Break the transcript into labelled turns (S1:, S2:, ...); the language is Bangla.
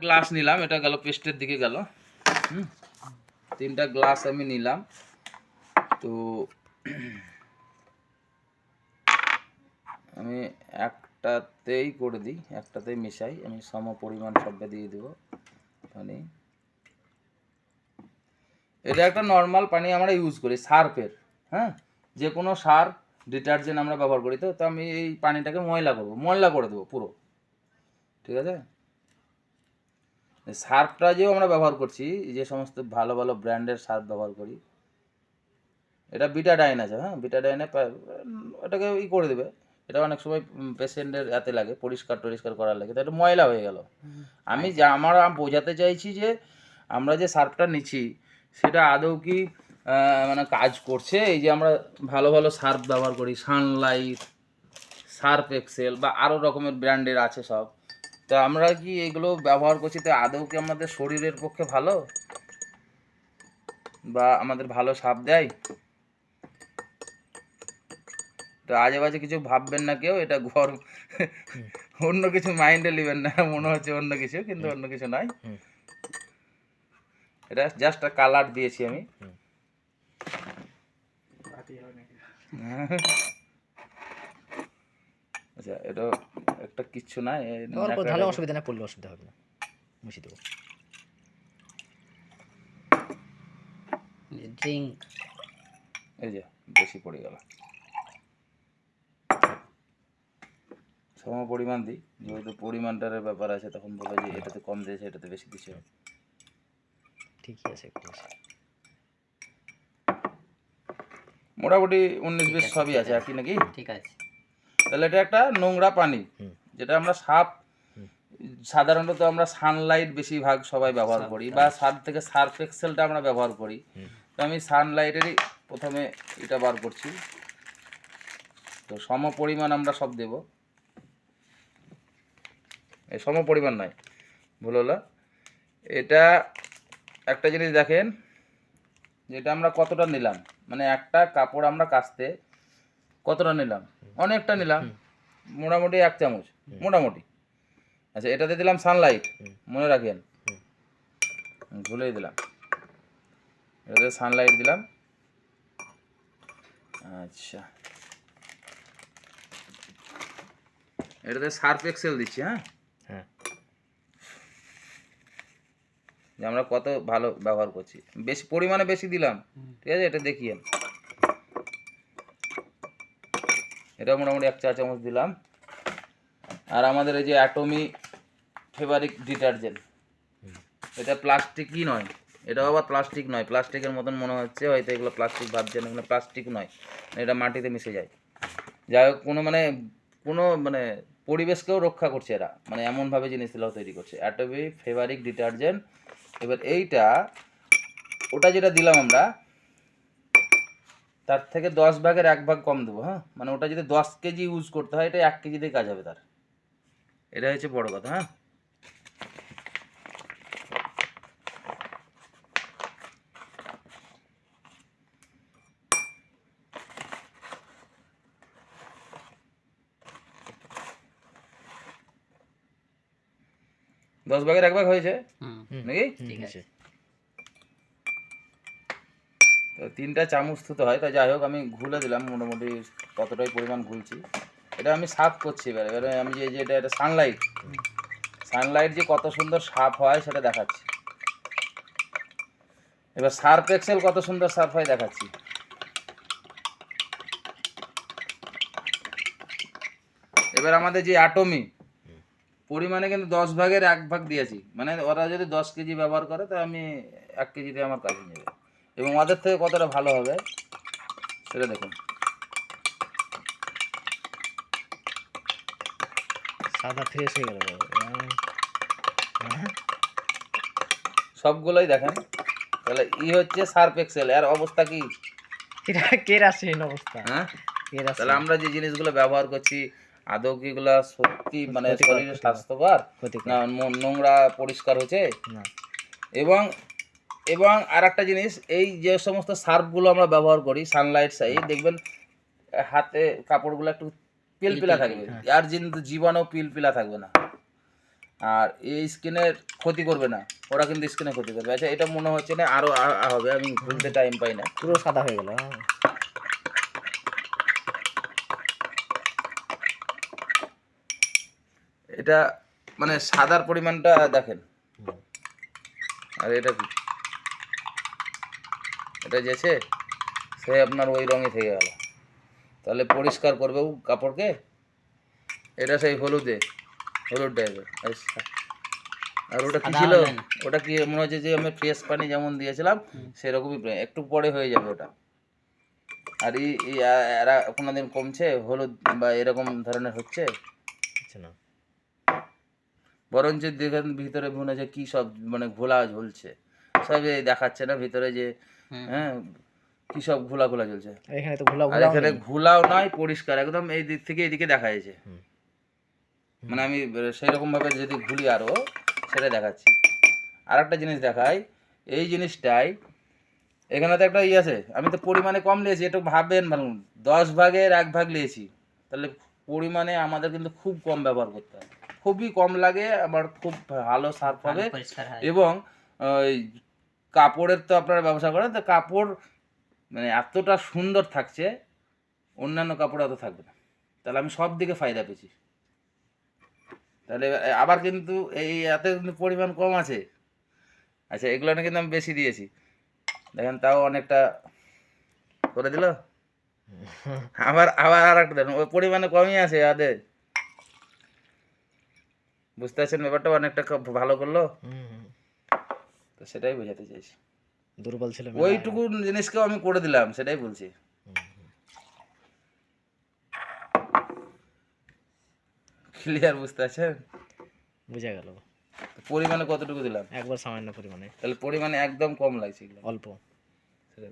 S1: গ্লাস নিলাম, এটা গেল পেস্টের দিকে গেল। তিনটা গ্লাস আমি নিলাম। তো আমি একটাতেই করে দিই, একটাতেই মিশাই, আমি সম পরিমাণ সবটা দিয়ে দেবো পানি। এটা একটা নর্মাল পানি আমরা ইউজ করি সার্ফের, হ্যাঁ, যে কোনো সার্ফ ডিটারজেন্ট আমরা ব্যবহার করি। তো আমি এই পানিটাকে ময়লা করে দেবো পুরো, ঠিক আছে। সার্ফটা যেও আমরা ব্যবহার করছি, যে সমস্ত ভালো ভালো ব্র্যান্ডের সার্ফ ব্যবহার করি, এটা বিটাডাইন আছে, হ্যাঁ, বিটাডাইনে এটাকে করে দেবে। এটা অনেক সময় পেশেন্টের এতে লাগে, পরিষ্কার করার লাগে, তো এটা ময়লা হয়ে গেল। আমি আমরা বোঝাতে চাইছি যে আমরা যে সার্ফটা নিচ্ছি সেটা আদৌ কি মানে কাজ করছে। এই যে আমরা ভালো ভালো সার্ফ ব্যবহার করি, সানলাইট, সার্ফ এক্সেল বা আরও রকমের ব্র্যান্ডের আছে সব, তা আমরা কি এগুলো ব্যবহার করছি, তো আদৌ কি আমাদের শরীরের পক্ষে ভালো বা আমাদের ভালো সাপ দেয়? তো আজে বাজে কিছু ভাববেন না কেউ, এটা গরম অন্য কিছু মাইন্ডে নেবেন না, মনে হচ্ছে অন্য কিছু, কিন্তু অন্য কিছু নয়। এটা জাস্ট কালার দিয়েছি আমি। আচ্ছা, এটা একটা কিচ্ছু না,
S2: অল্প ঢালে অসুবিধা না, পড়লে অসুবিধা হবে না, মিশিয়ে দেবো।
S3: ড্রিঙ্ক
S1: এই যে বেশি পড়ে গেল, সম পরিমাণ দিই, যেহেতু পরিমাণটার ব্যাপার আছে, তখন বলে যে এটাতে কম দিয়েছে, এটাতে বেশি দিয়েছে।
S2: ঠিকই আছে, একটু আছে,
S1: মোটামুটি 19-20 সবই আছে একই নাকি?
S3: ঠিক আছে।
S1: তাহলে এটা একটা নোংরা পানি, যেটা আমরা সাধারণত আমরা সানলাইট বেশিরভাগ সবাই ব্যবহার করি, বা সার্ফ এক্সেলটা আমরা ব্যবহার করি। তো আমি সানলাইটেরই প্রথমে এটা বার করছি। তো সম পরিমাণ আমরা সব দেব, এই সম পরিমাণ নয়, ভুল হলো। এটা একটা জিনিস দেখেন, যেটা আমরা কতটা নিলাম, মানে একটা কাপড় আমরা কাচতে কতটা নিলাম, অনেকটা নিলাম, মোটামুটি 1 চামচ মোটামুটি। আচ্ছা, এটাতে দিলাম সানলাইট, মনে রাখেন, ভুলেই দিলাম, এটাতে সানলাইট দিলাম। আচ্ছা, এটাতে সার্ফ এক্সেল দিচ্ছি, হ্যাঁ, যে আমরা কত ভালো ব্যবহার করছি, বেশি পরিমাণে বেশি দিলাম, ঠিক আছে, এটা দেখিয়েন। এটা মোটামুটি 1 চা চামচ দিলাম। আর আমাদের এই যে অ্যাটমি ফেভারিক ডিটারজেন্ট, এটা প্লাস্টিকই নয়, এটাও আবার প্লাস্টিক নয়, প্লাস্টিকের মতন মনে হচ্ছে হয়তো, এগুলো প্লাস্টিক ভাবছেন, এগুলো প্লাস্টিক নয়, এটা মাটিতে মিশে যায়। যাই হোক, কোনো মানে পরিবেশকেও রক্ষা করছে এরা, মানে এমনভাবে জিনিসগুলো তৈরি করছে, অ্যাটমি ফেভারিক ডিটারজেন্ট। এবার এইটা, ওটা যেটা দিলাম আমরা, তার থেকে 10 ভাগের 1 ভাগ কম দেবো, হ্যাঁ, মানে ওটা যদি 10 কেজি ইউজ করতে হয়, এটা 1 কেজিতেই কাজ হবে তার, এটা হচ্ছে বড় কথা, হ্যাঁ। 10 ভাগের 1 ভাগ হয়েছে নাকি?
S3: ঠিক আছে।
S1: তো 3টা চামচ থুতে হয়, তাই যাই হোক আমি ঘুলে দিলাম, মোটামুটি কতটাই পরিমাণ ঘুলছি। এটা আমি সাফ করছি, এবারে আমি যে এটা সানলাইট যে কত সুন্দর সাফ হয় সেটা দেখাচ্ছি। এবার সার্ফ এক্সেল কত সুন্দর সাফ হয় দেখাচ্ছি। এবার আমাদের যে অ্যাটমি পরিমাণে কিন্তু 10 ভাগের 1 ভাগ দিয়েছি, মানে ওরা যদি 10 কেজি ব্যবহার করে, তো আমি 1 কেজিতে আমার কাজে নেবে, এবং ওদের থেকে কতটা ভালো হবে সেটা দেখুন।
S2: সাদা ফ্রেশ হয়ে গেল,
S1: সবগুলোই দেখেন। তাহলে হচ্ছে সার্ফ এক্সেল, এর অবস্থা কি?
S2: এটা কেরাসিন অবস্থা,
S1: হ্যাঁ,
S2: কেরাসিন।
S1: তাহলে আমরা যে জিনিসগুলো ব্যবহার করছি আদৌ কি এগুলা সত্যি মানে শরীরে স্বাস্থ্যকর না নোংরা পরিষ্কার হচ্ছে
S2: না?
S1: এবং আর একটা জিনিস, এই যে সমস্ত সার্ফগুলো আমরা ব্যবহার করি সানলাইট সাইড, দেখবেন হাতে কাপড়গুলো একটু পিলপিলা থাকবে, আর কিন্তু জীবাণু পিলপিলা থাকবে না। আর এই স্কিনের ক্ষতি করবে না, ওরা কিন্তু স্কিনের ক্ষতি করবে। আচ্ছা এটা মনে হচ্ছে না আরও হবে, আমি ঘুরতে টাইম পাই না।
S2: পুরো সাদা হয়ে গেল।
S1: এটা মানে সাদার পরিমাণটা দেখেন। আর এটা কি, এটা যেছে সে আপনার ওই রঙে থেকে গেল, তাহলে পরিষ্কার করবে ও কাপড়কে। এটা সেই হলুদ টাইপের। আর ওটা কি ছিল, ওটা কি মনে হচ্ছে যে আমি ফ্রেশ পানি যেমন দিয়েছিলাম সেরকমই একটু পরে হয়ে যাবে ওটা। আর এরা কোনোদিন কমছে হলুদ বা এরকম ধরনের হচ্ছে
S2: না,
S1: বরঞ্চ দেখেন ভিতরে মনে হচ্ছে কি সব মানে ঘোলা ঝুলছে, সব এই দেখাচ্ছে না ভিতরে যে হ্যাঁ কি সব ঘোলা ঘোলা ঝুলছে।
S2: এখানে তো ঘোলা
S1: আর এখানে ঘোলাও নয়, পরিষ্কার একদম, এই দিক থেকে এইদিকে দেখা যাচ্ছে। মানে আমি সেই রকম ভাবে যদি ঘুলি আরো সেটা দেখাচ্ছি। আর একটা জিনিস দেখাই, এই জিনিসটাই এখানে তো একটা আছে, আমি তো পরিমাণে কম নিয়েছি, একটু ভাববেন ভালো, 10 ভাগের 1 ভাগ নিয়েছি, তাহলে পরিমাণে আমাদের কিন্তু খুব কম ব্যবহার করতে হয়, খুবই কম লাগে, আবার খুব ভালো সার্ফ হবে। এবং ওই কাপড়ের তো আপনারা ব্যবসা করেন, তো কাপড় মানে এতটা সুন্দর থাকছে, অন্যান্য কাপড় এত থাকবে না। তাহলে আমি সব দিকে ফায়দা পেয়েছি। তাহলে আবার কিন্তু এই এতে কিন্তু পরিমাণ কম আছে। আচ্ছা এগুলো না কিন্তু আমি বেশি দিয়েছি, দেখেন তাও অনেকটা করে দিল। আবার আবার আর একটা দেখেন ওই পরিমাণে কমই আছে আদে, বুঝতে পারছেন ব্যাপারটা, অনেকটা ভালো করলো। তো সেটাই বোঝাতে চাইছি,
S2: দুর্বল ছিল
S1: ওইটুকু জিনিসকেও আমি করে দিলাম, সেটাই বলছি। ক্লিয়ার বুঝতে পারছেন?
S2: বুঝা গেল।
S1: পরিমাণে কতটুকু দিলাম,
S2: একবার সামান্য পরিমাণে,
S1: তাহলে পরিমাণে একদম কম লাগছে,
S2: অল্প।
S1: সেটা